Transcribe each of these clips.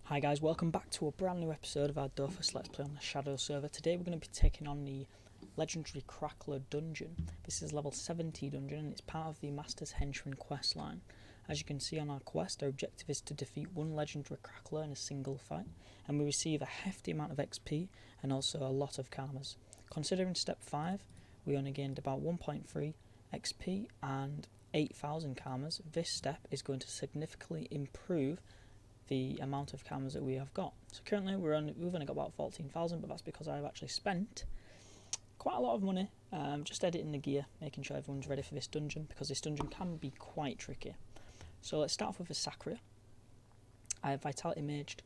Hi guys, welcome back to a brand new episode of our Dofus Let's Play on the Shadow server. Today we're going to be taking on the legendary Crackler dungeon. This is level 70 dungeon and it's part of the Master's Henchman quest line. As you can see on our quest, our objective is to defeat one legendary Crackler in a single fight, and we receive a hefty amount of XP and also a lot of karmas. Considering step 5, we only gained about 1.3 XP and 8,000 karmas. This step is going to significantly improve the amount of karmas that we have got. So currently we've only got about 14,000, but that's because I've actually spent quite a lot of money just editing the gear, making sure everyone's ready for this dungeon, because this dungeon can be quite tricky. So let's start off with the Sacria. I have Vitality Maged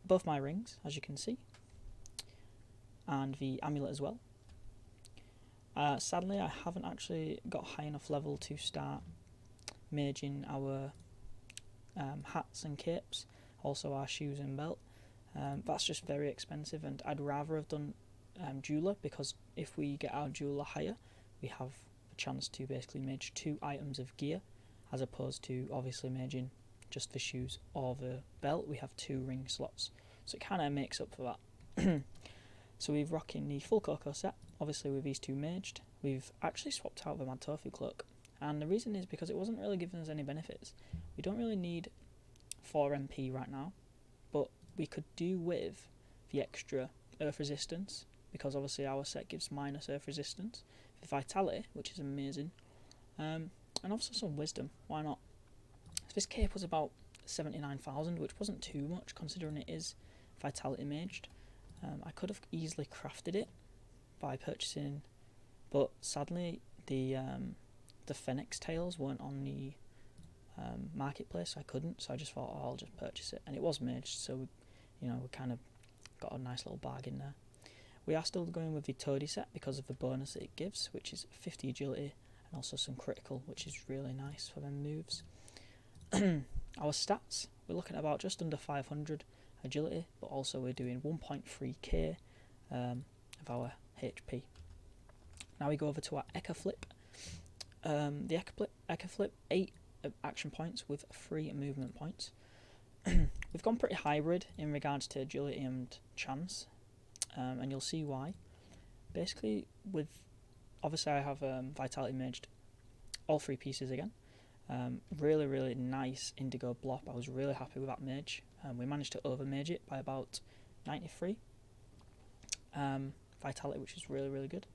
both my rings, as you can see, and the amulet as well. Sadly, I haven't actually got high enough level to start maging our hats and capes, also our shoes and belt. That's just very expensive, and I'd rather have done jeweler, because if we get our jeweler higher, we have a chance to basically mage 2 items of gear, as opposed to obviously maging just the shoes or the belt. We have 2 ring slots, so it kind of makes up for that. So we've rocking the full Coco set, obviously with these 2 maged. We've actually swapped out the Mad Tofu cloak, and the reason is because it wasn't really giving us any benefits. We don't really need 4 MP right now, but we could do with the extra earth resistance, because obviously our set gives minus earth resistance, the vitality, which is amazing, and also some wisdom. Why not? So this cape was about 79,000, which wasn't too much considering it is vitality maged. I could have easily crafted it by purchasing, but sadly the Phoenix tails weren't on the marketplace, so I couldn't. So I just thought, I'll just purchase it, and it was maged, so we kind of got a nice little bargain there. We are still going with the Toady set because of the bonus that it gives, which is 50 agility and also some critical, which is really nice for them moves. Our stats, we're looking at about just under 500 agility, but also we're doing 1.3k of our HP. Now we go over to our Echo Flip. The Echo Flip, 8 action points with 3 movement points. We've gone pretty hybrid in regards to agility and chance, and you'll see why. Basically, obviously I have Vitality Maged all 3 pieces again. Really nice indigo blop. I was really happy with that mage. We managed to over mage it by about 93 vitality, which is really good.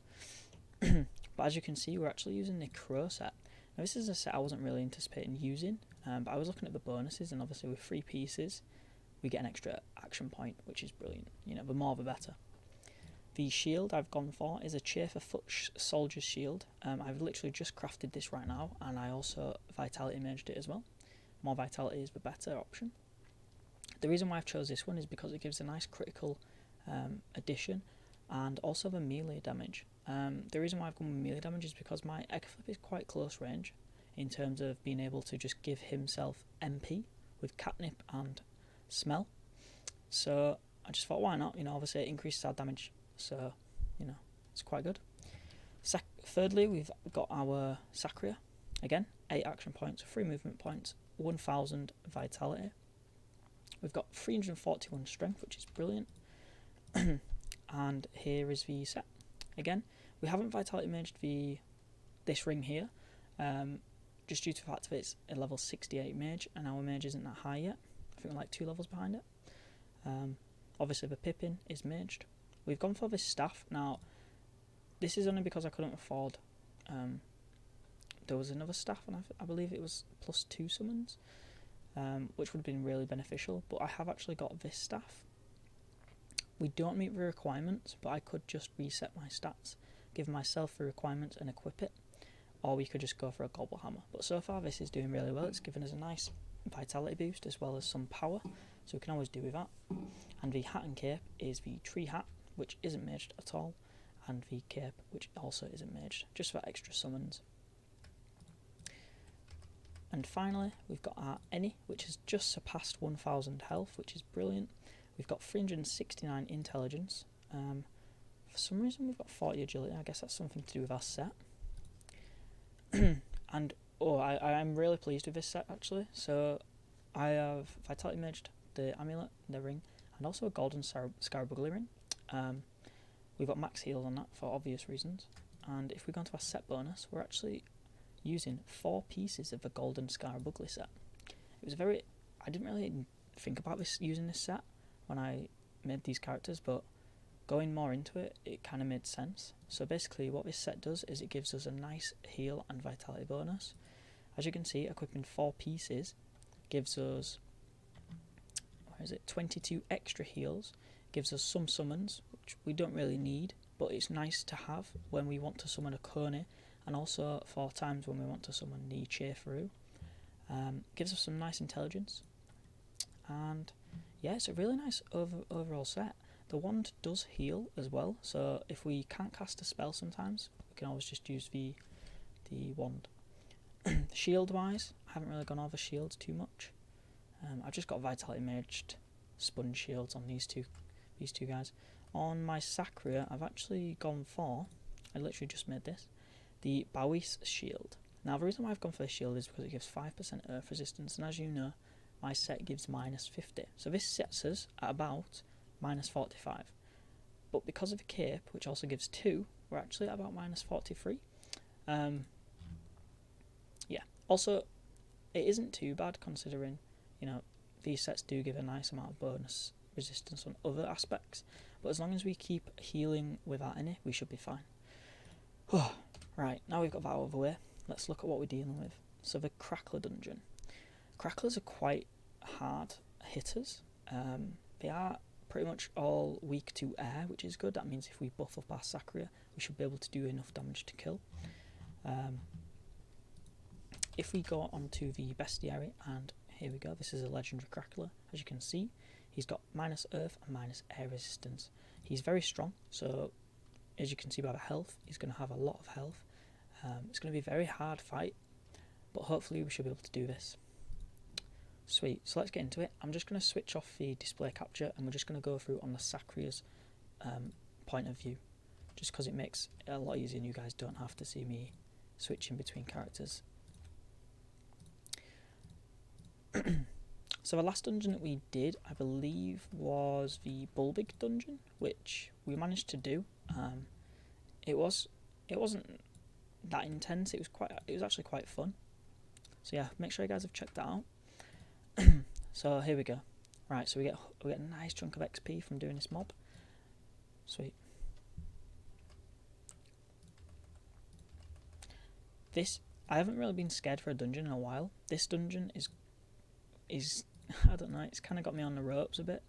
But as you can see, we're actually using the Crow set. Now this is a set I wasn't really anticipating using, but I was looking at the bonuses, and obviously with 3 pieces we get an extra action point, which is brilliant. The more the better. The shield I've gone for is a Chafer Foot Soldier's Shield. I've literally just crafted this right now, and I also Vitality Maged it as well. More vitality is the better option. The reason why I've chose this one is because it gives a nice critical addition, and also the melee damage. The reason why I've gone with melee damage is because my Echo Flip is quite close range in terms of being able to just give himself MP with Catnip and Smell. So I just thought, why not? Obviously it increases our damage, so it's quite good. Thirdly, we've got our Sacria. Again, 8 action points, 3 movement points, 1,000 vitality. We've got 341 strength, which is brilliant. And here is the set. Again, we haven't Vitality Maged this ring here, just due to the fact that it's a level 68 mage, and our mage isn't that high yet. I think we're like 2 levels behind it. Obviously the Pippin is maged. We've gone for this staff. Now, this is only because I couldn't afford, there was another staff, and I believe it was +2 summons, which would have been really beneficial, but I have actually got this staff. We don't meet the requirements, but I could just reset my stats, give myself the requirements and equip it, or we could just go for a Gobble Hammer. But so far this is doing really well. It's given us a nice vitality boost as well as some power, so we can always do with that. And the hat and cape is the Tree Hat, which isn't maged at all, and the cape, which also isn't maged, just for extra summons. And finally we've got our Any, which has just surpassed 1,000 health, which is brilliant. We've got 369 intelligence. For some reason we've got 40 agility. I guess that's something to do with our set. And I am really pleased with this set actually. So I have Vitality Maged, the amulet, the ring, and also a golden Scarabugly ring. We've got max heals on that for obvious reasons. And if we go into our set bonus, we're actually using 4 pieces of the golden Scarabugly set. It was I didn't really think about using this set when I made these characters, but going more into it, it kind of made sense. So basically what this set does is it gives us a nice heal and vitality bonus. As you can see, equipping 4 pieces gives us 22 extra heals, gives us some summons, which we don't really need, but it's nice to have when we want to summon a Coney, and also 4 times when we want to summon the Cheerfru. Gives us some nice intelligence, and yeah, it's a really nice overall set. The wand does heal as well, so if we can't cast a spell sometimes, we can always just use the wand. Shield wise, I haven't really gone over shields too much. I've just got Vitality Maged sponge shields on these two guys. On my Sacria, I've actually gone for, I literally just made this, the Bowis shield. Now the reason why I've gone for this shield is because it gives 5% earth resistance, and as you know, my set gives minus 50. So this sets us at about minus 45. But because of the cape, which also gives 2, we're actually at about minus 43. Yeah, also, it isn't too bad considering, you know, these sets do give a nice amount of bonus resistance on other aspects. But as long as we keep healing without any, we should be fine. Right, now we've got that out of the way, let's look at what we're dealing with. So the Crackler dungeon. Cracklers are quite hard hitters. They are pretty much all weak to air, which is good. That means if we buff up our Sacria, we should be able to do enough damage to kill. If we go onto the bestiary, and here we go, this is a legendary Crackler. As you can see, he's got minus earth and minus air resistance. He's very strong, so as you can see by the health, he's going to have a lot of health. It's going to be a very hard fight, but hopefully we should be able to do this. Sweet, so let's get into it. I'm just going to switch off the display capture, and we're just going to go through on the Sacria's point of view, just because it makes it a lot easier and you guys don't have to see me switching between characters. So the last dungeon that we did, I believe, was the Bulbig dungeon, which we managed to do. It wasn't that intense. It was actually quite fun. So yeah, make sure you guys have checked that out. So here we go. Right, so we get a nice chunk of XP from doing this mob. Sweet. I haven't really been scared for a dungeon in a while. This dungeon is I don't know, it's kind of got me on the ropes a bit.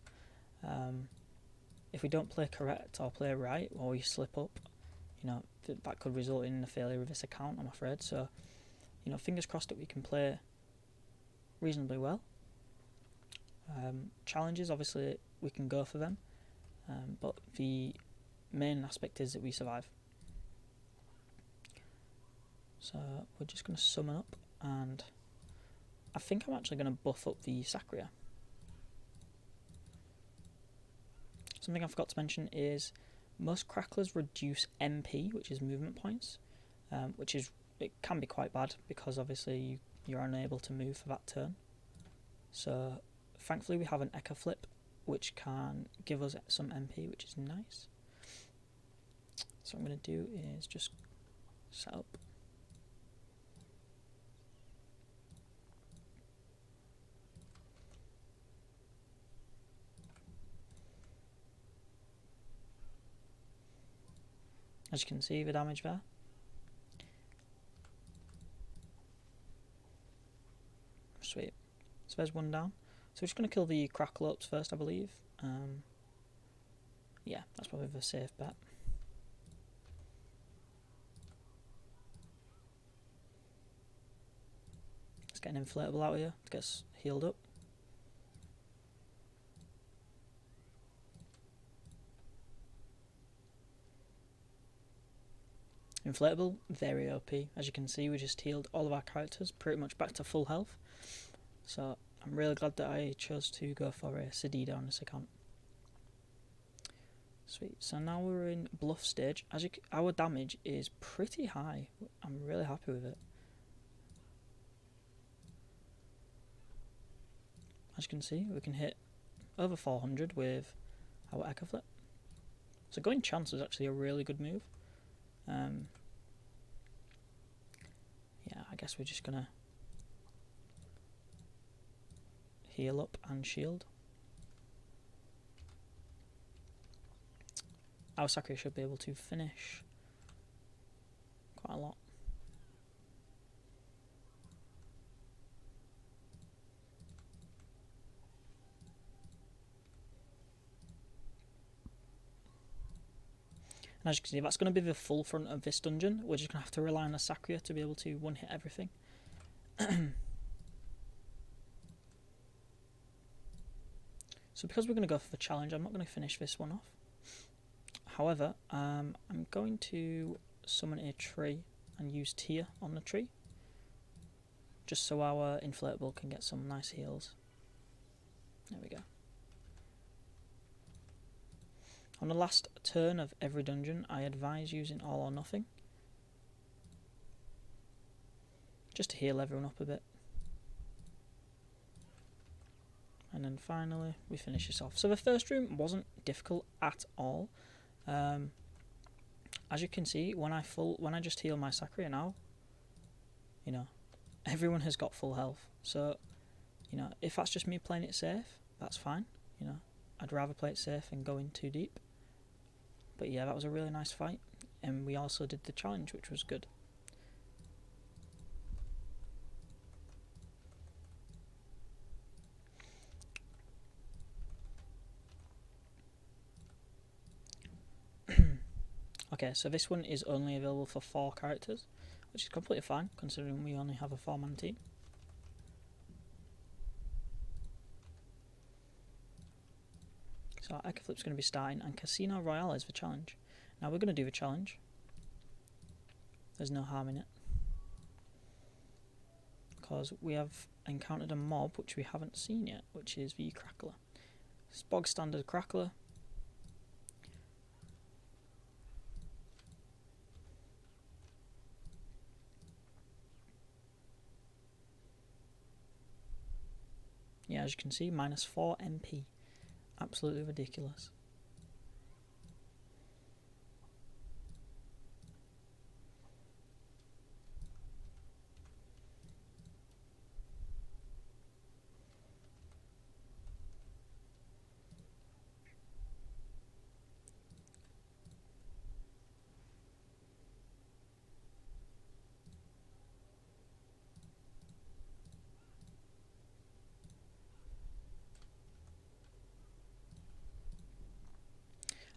If we don't play correct or play right, or we slip up, you know, that could result in a failure of this account, I'm afraid. So, you know, fingers crossed that we can play reasonably well. Challenges, obviously, we can go for them, but the main aspect is that we survive. So we're just going to summon up, and I think I'm actually going to buff up the Sacria. Something I forgot to mention is most Cracklers reduce MP, which is movement points, it can be quite bad because obviously you're unable to move for that turn. So thankfully we have an Echo Flip, which can give us some MP, which is nice. So what I'm going to do is just set up. As you can see, the damage there. Sweet. So there's one down. So we're just going to kill the Cracklopes first, I believe. Yeah, that's probably the safe bet. Let's get an inflatable out of here to get us healed up. Inflatable, very OP. As you can see, we just healed all of our characters pretty much back to full health. So I'm really glad that I chose to go for a Sedida on this account. Sweet. So now we're in bluff stage. Our damage is pretty high. I'm really happy with it. as you can see, we can hit over 400 with our Echo Flip. So going chance is actually a really good move. Yeah, I guess we're just gonna heal up and shield. Our Sakura should be able to finish quite a lot. And as you can see, that's going to be the full front of this dungeon. We're just going to have to rely on the Sakura to be able to one-hit everything. So because we're going to go for the challenge, I'm not going to finish this one off. However, I'm going to summon a tree and use Tear on the tree, just so our inflatable can get some nice heals. There we go. On the last turn of every dungeon, I advise using All or Nothing, just to heal everyone up a bit. And then finally we finish this off. So the first room wasn't difficult at all. As you can see, when I just heal my Sakura now, you know, everyone has got full health. So, you know, if that's just me playing it safe, that's fine. You know, I'd rather play it safe and go in too deep. But yeah, that was a really nice fight, and we also did the challenge, which was good. Okay, so this one is only available for 4 characters, which is completely fine, considering we only have a 4-man team. So our Echo Flip's going to be starting, and Casino Royale is the challenge. Now we're going to do the challenge. There's no harm in it, because we have encountered a mob which we haven't seen yet, which is the Crackler. It's bog standard Crackler. Yeah, as you can see, minus 4 MP. Absolutely ridiculous.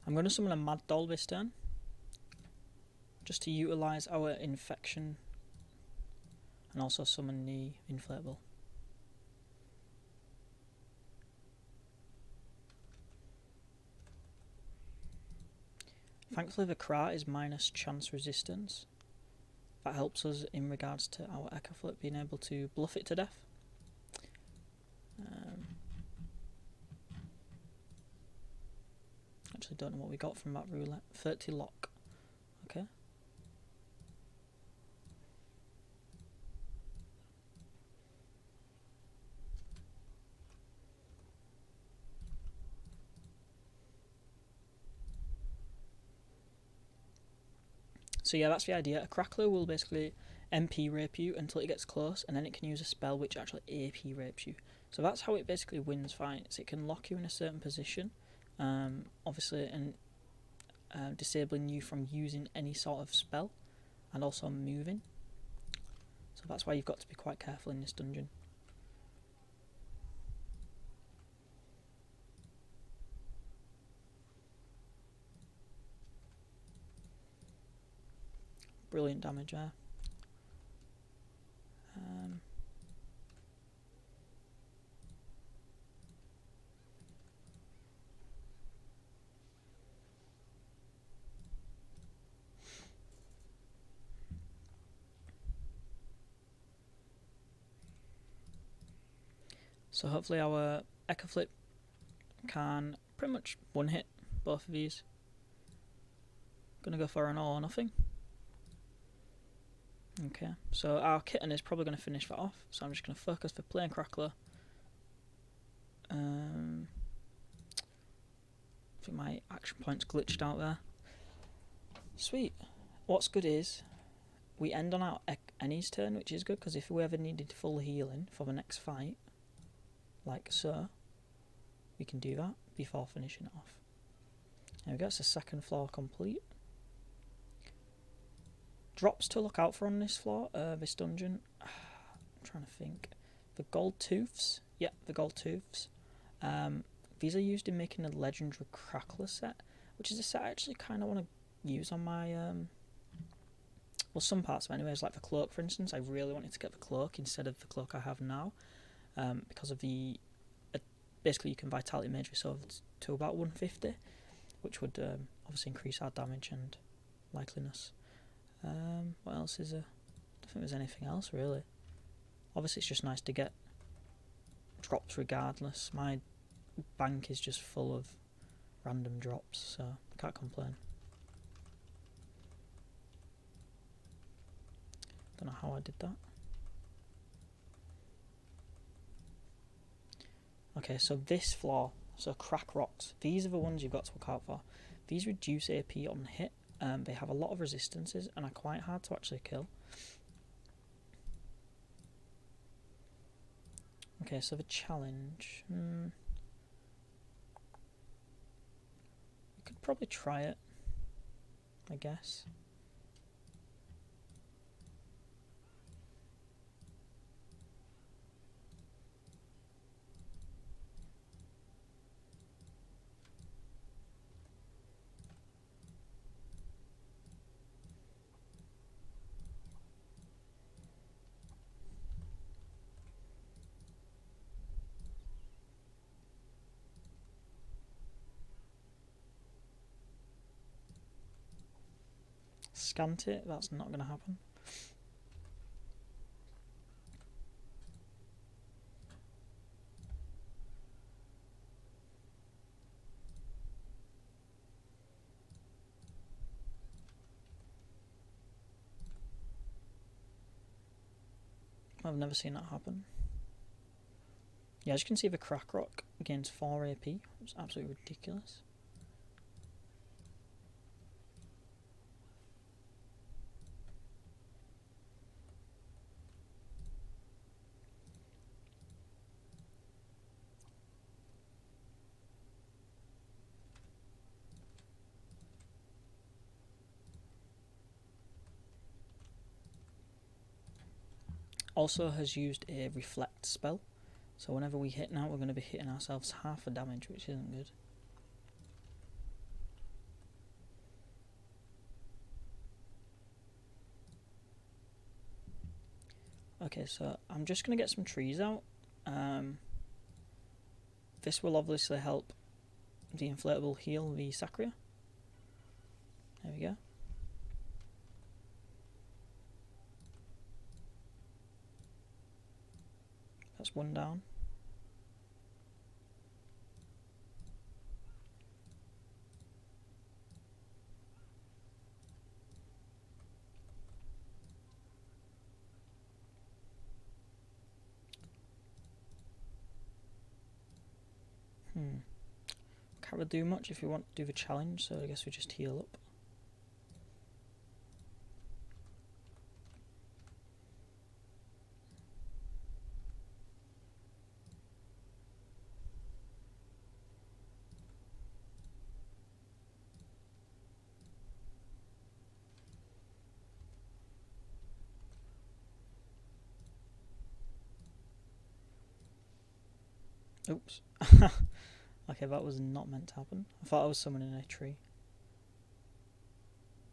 I'm going to summon a Mad Doll this turn, just to utilise our infection, and also summon the inflatable. Thankfully the Kra is minus chance resistance. That helps us in regards to our Echo Flip being able to bluff it to death. Actually don't know what we got from that roulette. 30 lock. Okay. So yeah, that's the idea. A Crackler will basically MP rape you until it gets close, and then it can use a spell which actually AP rapes you. So that's how it basically wins fights. It can lock you in a certain position, obviously, and disabling you from using any sort of spell, and also moving. So that's why you've got to be quite careful in this dungeon. Brilliant damage there. So hopefully our Echo Flip can pretty much one hit both of these. Gonna go for an all or nothing. Okay, so our kitten is probably going to finish that off, so I'm just going to focus for playing Crackler. I think my action point's glitched out there. Sweet. What's good is we end on our Annie's turn, which is good because if we ever needed full healing for the next fight, like so, we can do that before finishing it off. There we go, it's the second floor complete. Drops to look out for on this floor, this dungeon. I'm trying to think. The gold tooths. Yep, the gold tooths. These are used in making a legendary Crackler set, which is a set I actually kind of want to use on my, well, some parts of it anyways, like the cloak for instance. I really wanted to get the cloak instead of the cloak I have now, because of the, basically you can vitality mage yourself to about 150, which would obviously increase our damage and likeliness. What else is there? I don't think there's anything else really. Obviously it's just nice to get drops regardless. My bank is just full of random drops, so I can't complain. Don't know how I did that. Okay, so this floor, so crack rocks, these are the ones you've got to look out for. These reduce AP on hit. They have a lot of resistances and are quite hard to actually kill. Okay, so the challenge. We could probably try it, I guess. Scant it, that's not going to happen. I've never seen that happen. Yeah, as you can see, the crack rock gains 4 AP. It's absolutely ridiculous. Also has used a reflect spell, so whenever we hit now we're going to be hitting ourselves half the damage, which isn't good. Okay, so I'm just going to get some trees out. This will obviously help the inflatable heal the Sacria. There we go. That's one down. Can't really do much if we want to do the challenge, so I guess we just heal up. Oops. Okay, that was not meant to happen. I thought I was summoning a tree.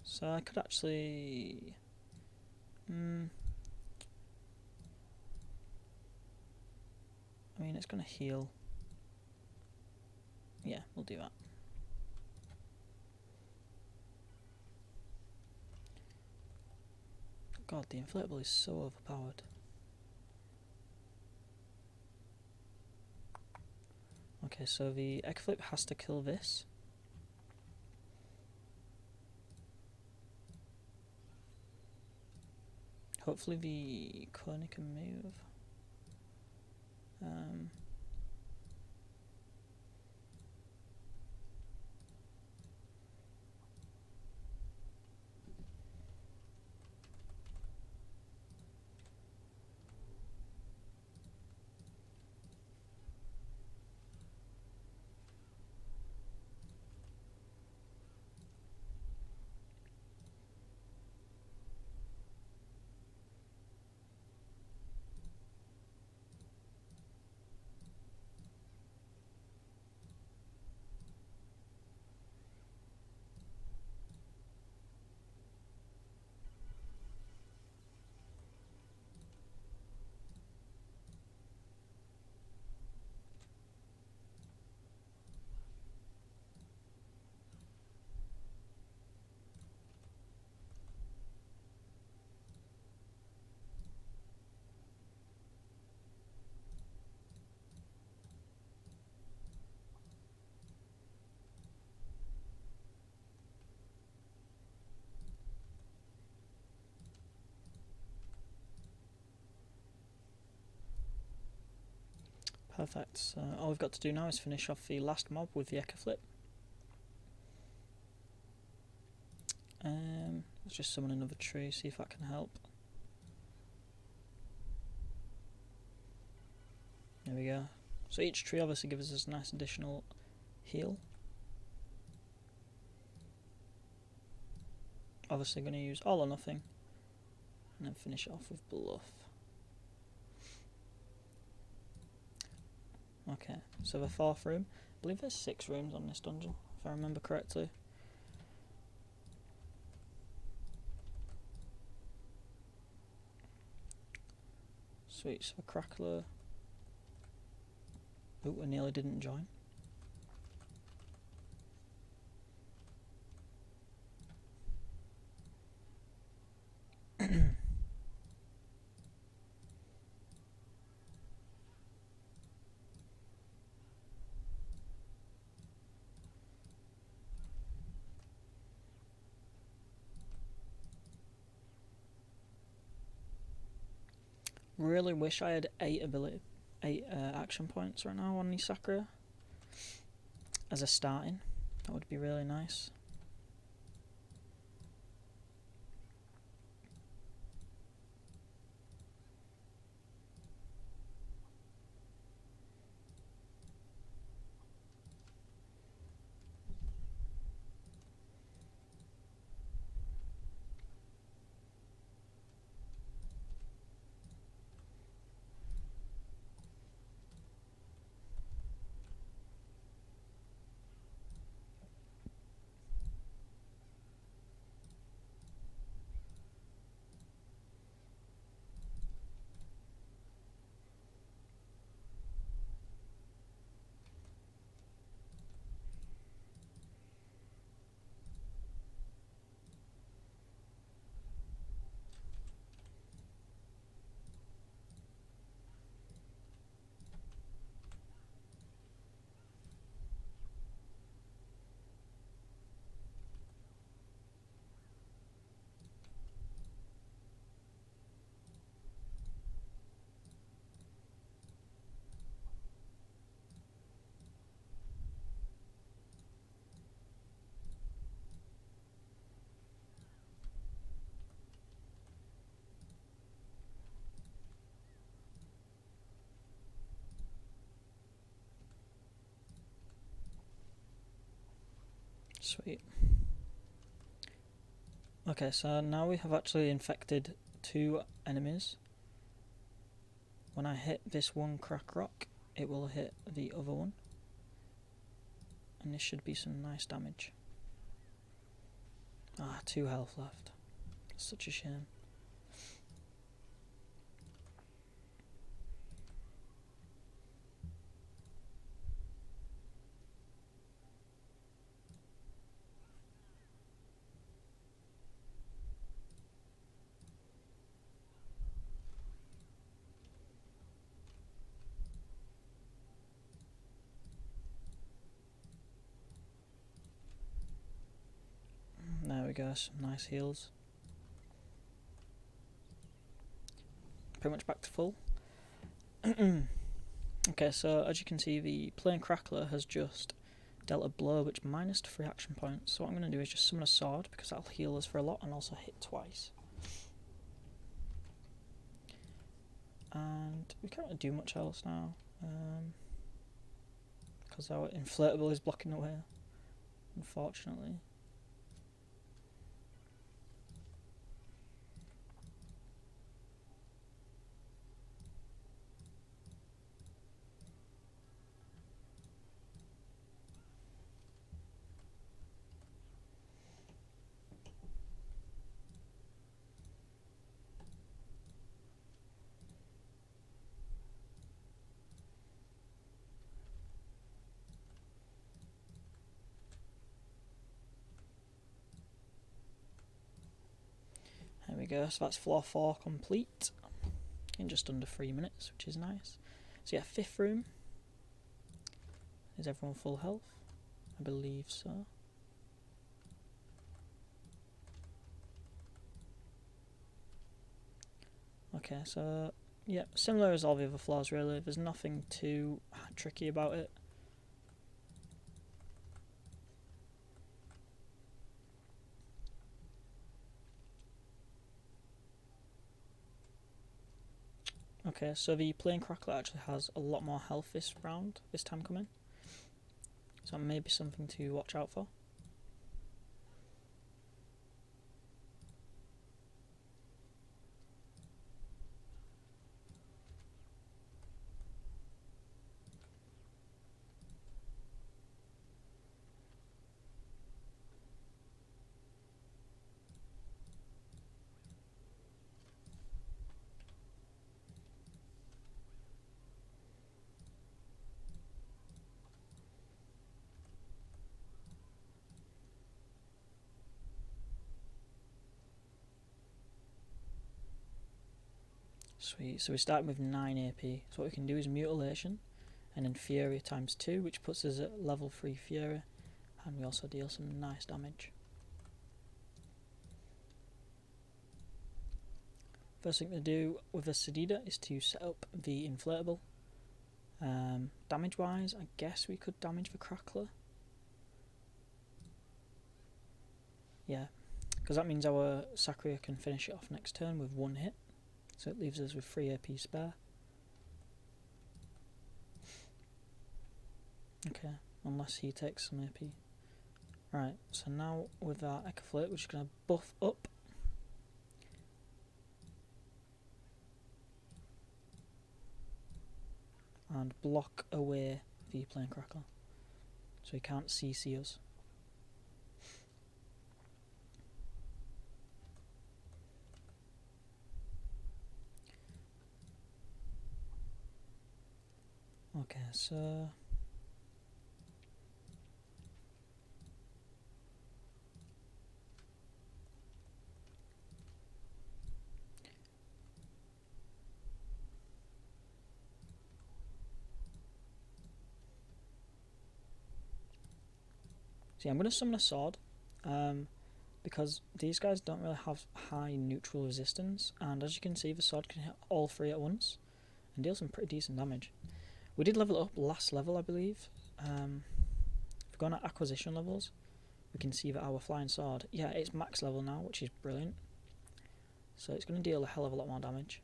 So I could actually... I mean, it's going to heal. Yeah, we'll do that. God, the inflatable is so overpowered. Okay, so the egg flip has to kill this. Hopefully the clone can move. Perfect. So all we've got to do now is finish off the last mob with the Eka Flip. Let's just summon another tree, see if that can help. There we go. So each tree obviously gives us a nice additional heal. Obviously going to use all or nothing and then finish it off with Bluff. Okay, so the fourth room, I believe there's 6 rooms on this dungeon, if I remember correctly. Sweet, so Crackler. Oh, I nearly didn't join. Really wish I had 8 action points right now on Sakura as a starting. That would be really nice. Sweet. Okay, so now we have actually infected 2 enemies. When I hit this one crack rock, it will hit the other one. And this should be some nice damage. Ah, 2 health left. Such a shame. There we go, some nice heals. Pretty much back to full. Okay, so as you can see, the plain Crackler has just dealt a blow which minus 3 action points. So what I'm going to do is just summon a sword, because that'll heal us for a lot and also hit twice. And we can't really do much else now, because our inflatable is blocking the way, unfortunately. There we go, so that's floor 4 complete in just under 3 minutes, which is nice. So yeah, 5th room. Is everyone full health? I believe so. Okay, so Yeah, similar as all the other floors really. There's nothing too tricky about it. Okay, so the plain Crackler actually has a lot more health this time coming. So maybe something to watch out for. Sweet, so we start with 9 AP. So what we can do is Mutilation, and then Fury times 2, which puts us at level 3 Fury, and we also deal some nice damage. First thing to do with the Sedida is to set up the inflatable. Damage wise, I guess we could damage the Crackler. Yeah, because that means our Sakria can finish it off next turn with 1 hit. So it leaves us with 3 AP spare. Okay, unless he takes some AP. Right, so now with our Ecoflate, we're just going to buff up. And block away the Plain Crackler. So he can't CC us. Okay, so I'm going to summon a sword, because these guys don't really have high neutral resistance, and as you can see the sword can hit all 3 at once and deal some pretty decent damage. We did level it up last level, I believe. If we go on at acquisition levels, we can see that our flying sword, yeah, it's max level now, which is brilliant. So it's going to deal a hell of a lot more damage.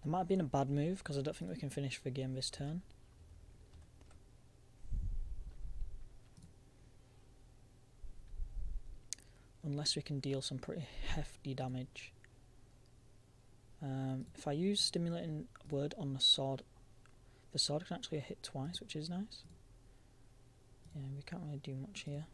It might have been a bad move because I don't think we can finish the game this turn. Unless we can deal some pretty hefty damage. If I use Stimulating Word on the sword can actually hit twice, which is nice. Yeah, we can't really do much here.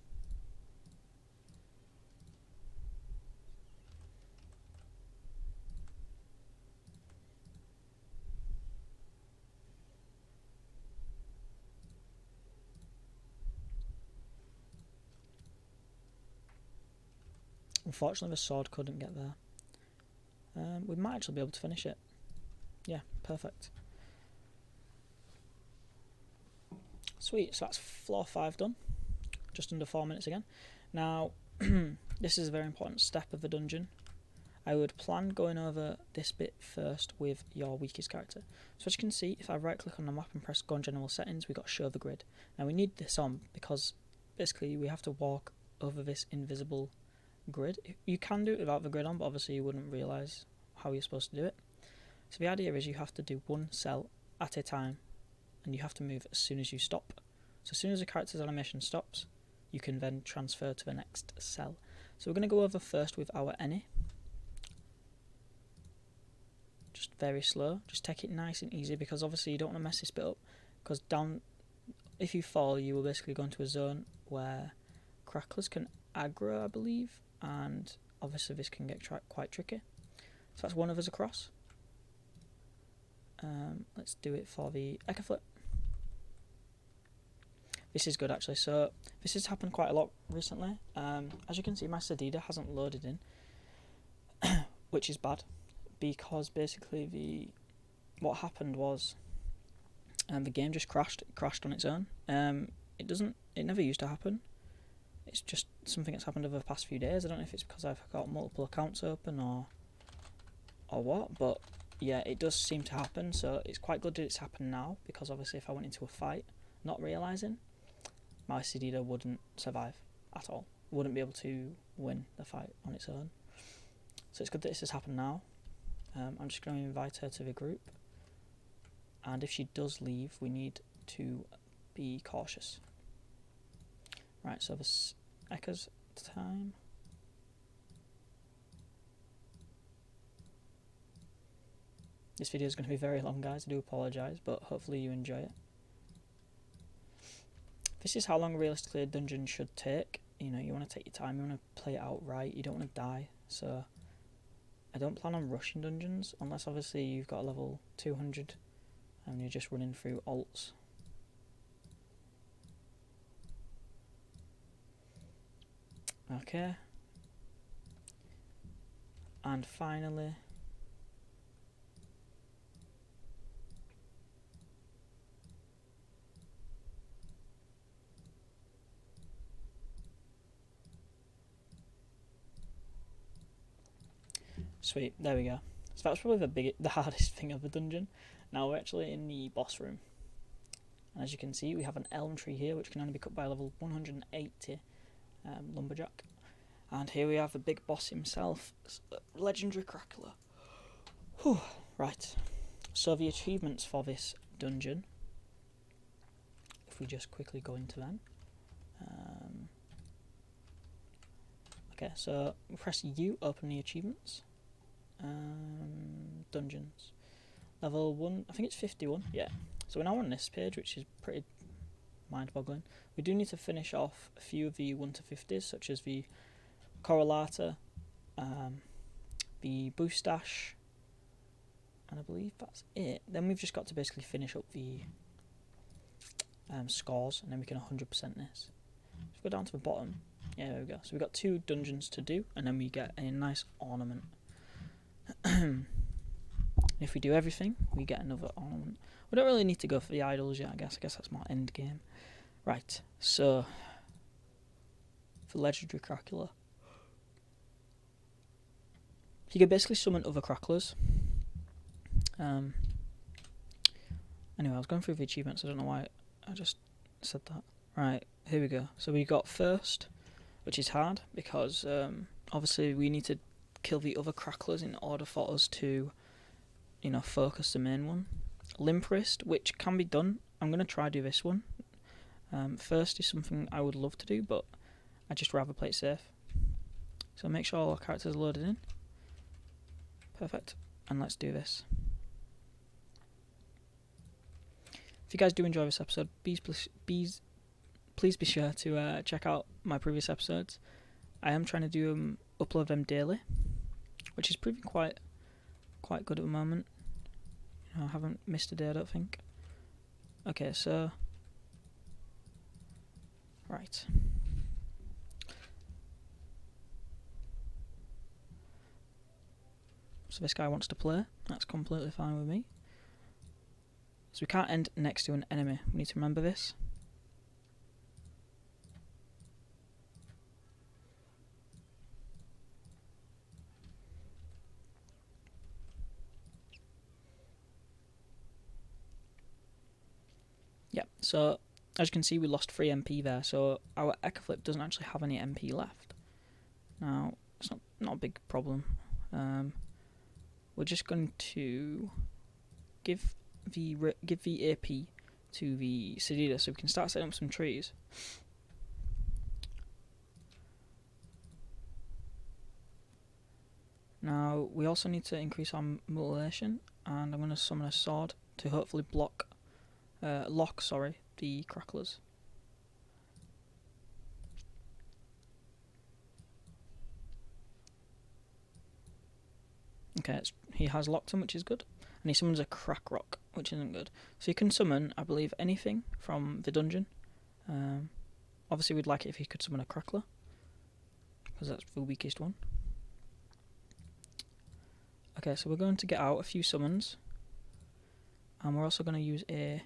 Unfortunately, the sword couldn't get there. We might actually be able to finish it. Yeah, perfect. Sweet, so that's floor 5 done. Just under 4 minutes again. Now, this is a very important step of the dungeon. I would plan going over this bit first with your weakest character. So as you can see, if I right click on the map and press go on general settings, we got show the grid. Now we need this on because basically we have to walk over this invisible grid. You can do it without the grid on, but obviously you wouldn't realise how you're supposed to do it. So the idea is you have to do one cell at a time, and you have to move as soon as you stop. So as soon as the character's animation stops, you can then transfer to the next cell. So we're going to go over first with our Any. Just very slow, just take it nice and easy, because obviously you don't want to mess this bit up, because if you fall you will basically go into a zone where Cracklers can aggro, I believe, and obviously this can get quite tricky. So that's one of us across. Let's do it for the Echo Flip. This is good actually. So this has happened quite a lot recently. As you can see, my Sedida hasn't loaded in, which is bad, because basically what happened was the game just crashed. It crashed on its own. It never used to happen. It's just something that's happened over the past few days. I don't know if it's because I've got multiple accounts open or what, but yeah, it does seem to happen. So it's quite good that it's happened now, because obviously if I went into a fight not realising, my Sedida wouldn't survive at all. Wouldn't be able to win the fight on its own. So it's good that this has happened now. I'm just going to invite her to the group, and if she does leave, we need to be cautious. Right, so this Echo's time. This video is going to be very long, guys. I do apologise, but hopefully you enjoy it. This is how long realistically a dungeon should take. You know, you want to take your time, you want to play it out right, you don't want to die. So I don't plan on rushing dungeons, unless obviously you've got a level 200 and you're just running through alts. Okay. And finally, sweet, there we go. So that was probably the hardest thing of the dungeon. Now we're actually in the boss room, and as you can see, we have an elm tree here, which can only be cut by level 180 lumberjack. And here we have the big boss himself, legendary Crackler. Whew. Right, so the achievements for this dungeon, if we just quickly go into them. Okay, so we press U, open the achievements. Dungeons. Level 1, I think it's 51, yeah. So we're now on this page, which is pretty mind-boggling. We do need to finish off a few of the 1 to 50s, such as the Correlata, the Boostash, and I believe that's it. Then we've just got to basically finish up the scores, and then we can 100% this. Let's go down to the bottom. Yeah, there we go. So we've got 2 dungeons to do, and then we get a nice ornament. If we do everything, we get another ornament. We don't really need to go for the idols yet, I guess. I guess that's more end game. Right, so for legendary Crackler, you can basically summon other Cracklers. Anyway, I was going through the achievements. I don't know why I just said that. Right, here we go. So we got first, which is hard because obviously we need to kill the other Cracklers in order for us to, you know, focus the main one. Limp Wrist, which can be done. I'm going to try do this one. First is something I would love to do, but I'd just rather play it safe. So make sure all our characters are loaded in. Perfect. And let's do this. If you guys do enjoy this episode, please be sure to check out my previous episodes. I am trying to upload them daily, which is proving quite good at the moment. You know, I haven't missed a day, I don't think. Okay, so right. So this guy wants to play. That's completely fine with me. So we can't end next to an enemy. We need to remember this. Yeah, so as you can see, we lost 3 MP there. So our Echo Flip doesn't actually have any MP left. Now, it's not a big problem. We're just going to give the AP to the Sedida so we can start setting up some trees. Now we also need to increase our mutilation, and I'm going to summon a sword to hopefully lock the Cracklers. Okay, he has locked him, which is good. and he summons a Crackler, which isn't good. So you can summon, I believe, anything from the dungeon. Obviously, we'd like it if he could summon a Crackler, because that's the weakest one. Okay, so we're going to get out a few summons, and we're also going to use a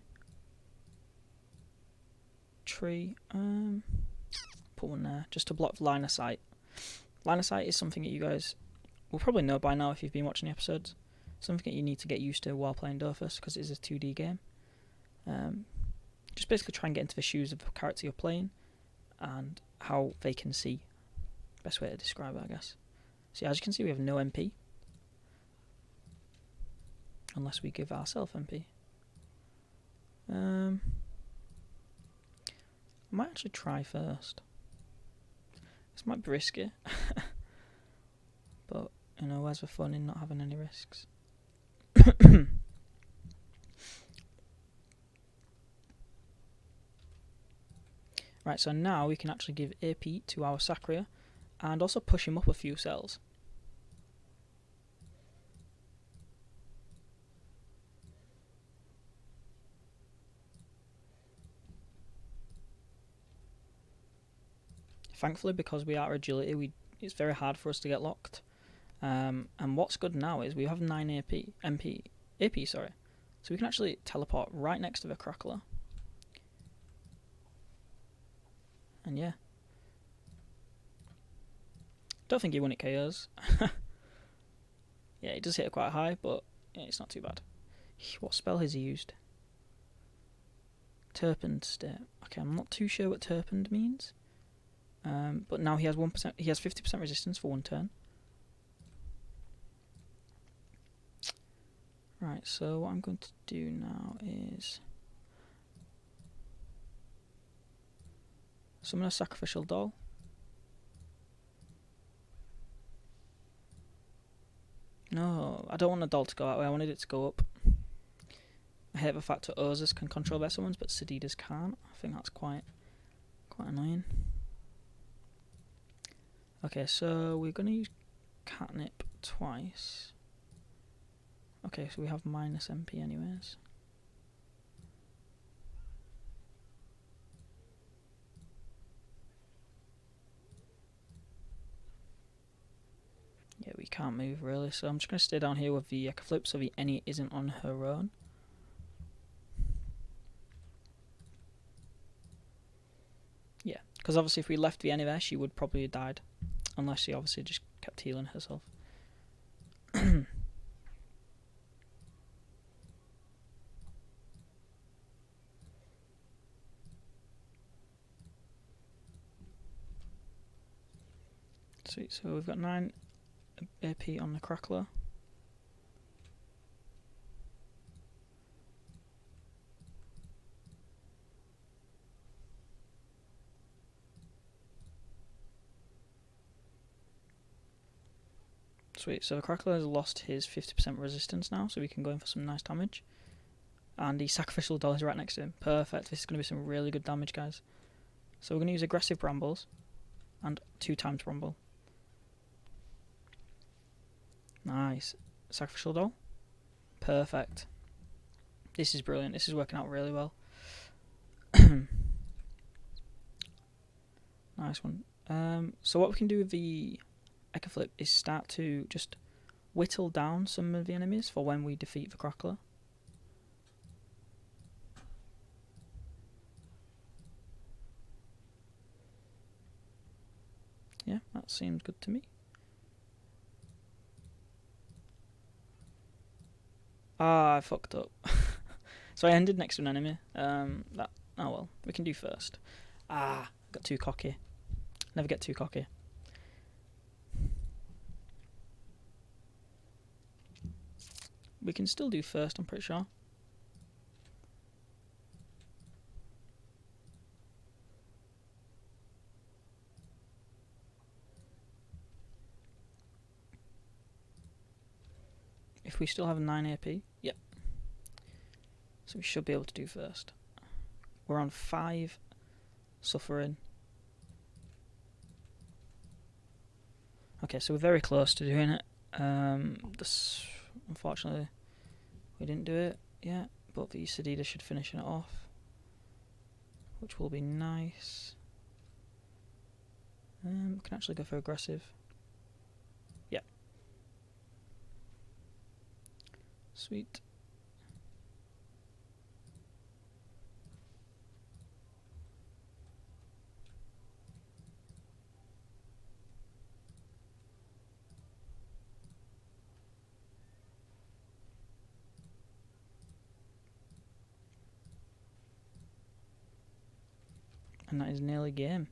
tree. Put one there just to block line of sight. Line of sight is something that you guys will probably know by now if you've been watching the episodes. Something that you need to get used to while playing Dofus, because it is a 2D game. Just basically try and get into the shoes of the character you're playing and how they can see. Best way to describe it, I guess. So as you can see, we have no MP. Unless we give ourselves MP. I might actually try first. This might be risky. But, you know, where's the fun in not having any risks? Right, so now we can actually give AP to our Crackler and also push him up a few cells. Thankfully, because we are agility, it's very hard for us to get locked. And what's good now is we have 9 AP, sorry. So we can actually teleport right next to the Crackler. And yeah. Don't think he won it KOs. Yeah, he does hit it quite high, but yeah, it's not too bad. What spell has he used? Turpined state. Okay, I'm not too sure what turpined means. But now he has 1%. He has 50% resistance for 1 turn. Right. So what I'm going to do now is summon a sacrificial doll. No, I don't want the doll to go that way. I wanted it to go up. I hate the fact that Ozas can control their summons, but Sadidas can't. I think that's quite annoying. Okay, so we're going to use Catnip twice. Okay, so we have minus MP anyways. Yeah, we can't move really, so I'm just going to stay down here with the Echo Flip so the Eni isn't on her own. Yeah, because obviously if we left the Eni there, she would probably have died. Unless she obviously just kept healing herself. Sweet, so we've got 9 AP on the Crackler. Sweet, so the Crackler has lost his 50% resistance now, so we can go in for some nice damage. And the Sacrificial Doll is right next to him. Perfect, this is going to be some really good damage, guys. So we're going to use Aggressive Brambles and 2 times Bramble. Nice. Sacrificial Doll. Perfect. This is brilliant, this is working out really well. Nice one. So what we can do with the Echo Flip is start to just whittle down some of the enemies for when we defeat the Crackler. Yeah, that seems good to me. Ah, I fucked up. So I ended next to an enemy. Oh well, we can do first. Ah, got too cocky. Never get too cocky. We can still do first, I'm pretty sure. If we still have 9 AP, yep. So we should be able to do first. We're on 5 suffering. Okay, so we're very close to doing it. Unfortunately, We didn't do it yet, but the Sedida should finish it off, which will be nice. We can actually go for aggressive. Yep. Sweet. And that is nearly game.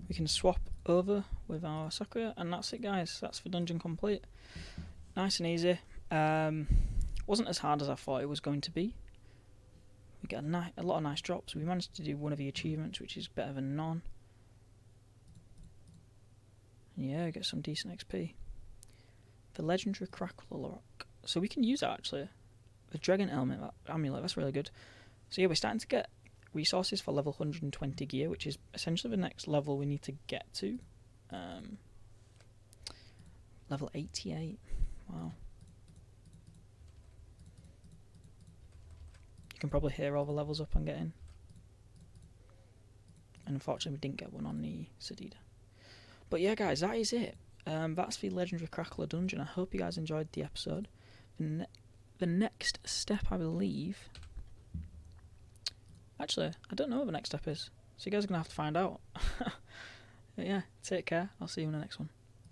We can swap over with our Sakura, and that's it, guys. That's for dungeon complete. Nice and easy. Wasn't as hard as I thought it was going to be. We got a lot of nice drops. We managed to do one of the achievements, which is better than none. And yeah, get some decent XP. The legendary Crackler lock. So we can use that actually. The dragon amulet, that's really good. So yeah, we're starting to get resources for level 120 gear, which is essentially the next level we need to get to. Level 88. Wow. You can probably hear all the levels up I'm getting. And unfortunately we didn't get one on the Sedida. But yeah, guys, that is it. That's the legendary Crackler dungeon. I hope you guys enjoyed the episode. The next step, I believe... Actually, I don't know what the next step is. So you guys are going to have to find out. But yeah, take care. I'll see you in the next one.